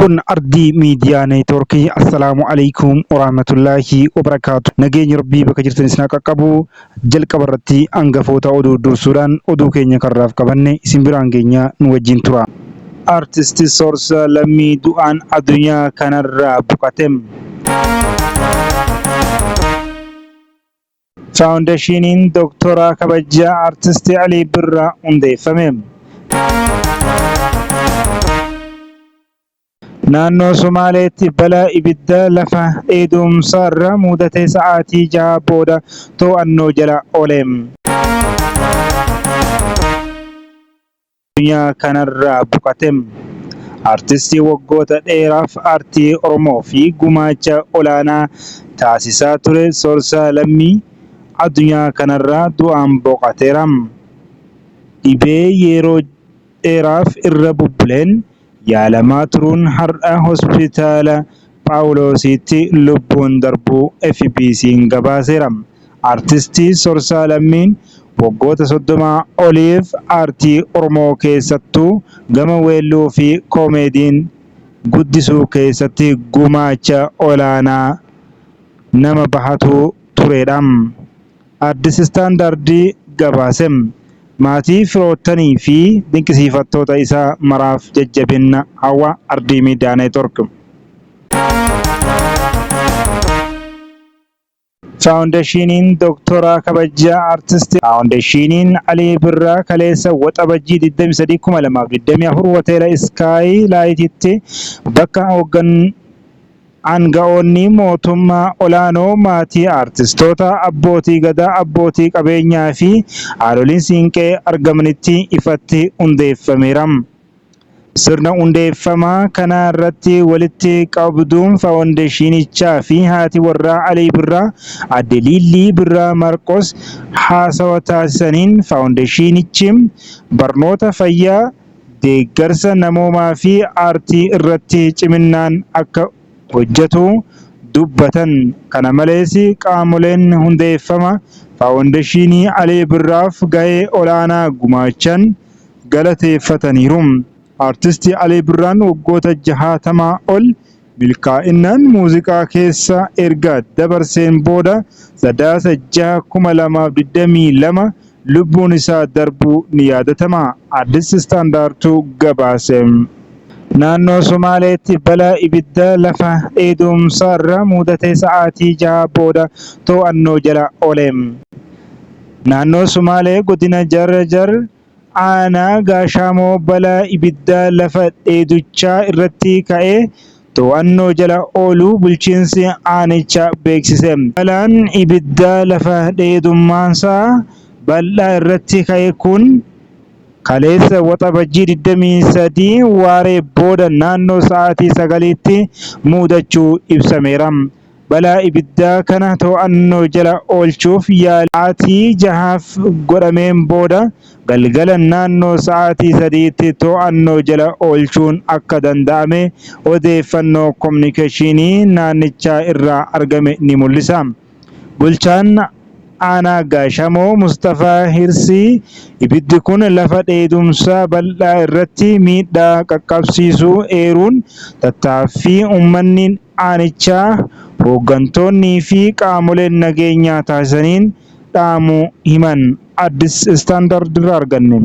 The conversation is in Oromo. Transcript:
Kun ardii miidiyaa neetwoorkii. Assalaamu alaikum warahmatullaahi wabarakaatu. Nageenya rabbii bakka jirtan isin qaqqabu. Jalqaba irratti hangafoota oduu dursuudhaan oduu keenya karraaf qabanne isin biraan geenya nu wajjin tura. Artisti Soorsaa Lammii du'aan addunyaa kanarraa boqate. Faawundeeshiniin Dooktoraa kabajaa Artisti Alii Birraa hundeeffame. Naannoo Somaaleetti balaa ibidda lafa dheedumsaarra mudate sa'aatii 6 booda to'annoo jala oole. Addunyaa kanarraa boqate. Artistii waggoota dheeraaf aartii Oromoo fi gumaacha olaanaa taasisaa ture Soorsaa Lammii addunyaa kanarraa du'aan boqateera. Dhibee yeroo dheeraaf irra bubbuleen yaalamaa turuun har'a hospitaala Phaawulosiitti lubbuun darbuu FBC'n gabaaseera. Artistii Soorsaa Lammiin waggoota 30 oliif aartii Oromoo keessattuu gama weelluu fi koomeediin guddisuu keessatti gumaacha olaanaa nama bahatu turedha. Addis Istaandardii gabaase. Maatii firoottanii fi dinqisiifattoota isaa maraaf jajjabina hawwa ardii miidiyaa neetwoork. Faawundeeshiniin Dooktoraa kabajaa Artisti Faawundeeshiniin Alii Birraa kaleessa waxabajjii 23 2024 hoteela Iskaay Laayititti bakka aanga'oonni mootummaa olaanoo maatii artistoota abbootii gadaa abbootii qabeenyaa fi haadholiin siinqee argamanitti ifatti hundeeffameera. Sirna hundeeffamaa kana irratti walitti qabduun faawundeeshinichaa fi haati warraa Alii Birraa Aadde Liillii Birraa Marqos haasawa taasisaniin faawundeeshinichi barnoota fayyaa, deeggarsa namoomaa fi aartii irratti ciminaan akka hojjetu dubbatan. Kana malees qaamoleen hundeeffama faawundeeshinii Alii Birraaf gahee olaanaa gumaachan galateeffataniiru. Artisti Alii Birraan waggoota 60 ol milkaa'inaan muuziqaa keessa erga dabarseen booda sadaasa 6 2022 lubbuun isaa darbuu ni yaadatama. Addis Istaandartuu gabaase. Naannoo Somaaleetti balaa ibidda lafa dheedumsaarra mudate sa'aatii 6 booda to'annoo jala oole. Naannoo Somaalee godina Jarjar aanaa Gaashamoo balaa ibidda lafa dheeduchaa irratti ka'ee to'annoo jala ooluu bulchiinsi aanichaa beeksise. Balaan ibidda lafa dheedumsaa bal'aa irratti ka'e kun kaleessa waxabajjii 23 waaree booda naannoo sa'aatii 9tti mudachuu ibsameera. Balaa ibiddaa kana to'annoo jala oolchuuf yaalii 6 godhameen booda galgala naannoo sa'aatii 3tti to'annoo jala oolchuun akka danda'ame odeeffannoo kominikeeshinii naannichaa irraa argame ni mul'isa. Bulchaan aanaa Gaashamoo Mustafaa Hirsii ibiddi kun lafa dheedumsaa bal'aa irratti miidhaa qaqqabsiisuu eeruun tattaaffii uummanni aanichaa, hooggantoonnii fi qaamoleen nageenyaa taasisaniin dhaamuu himan. Addis Istaandard irraa arganne.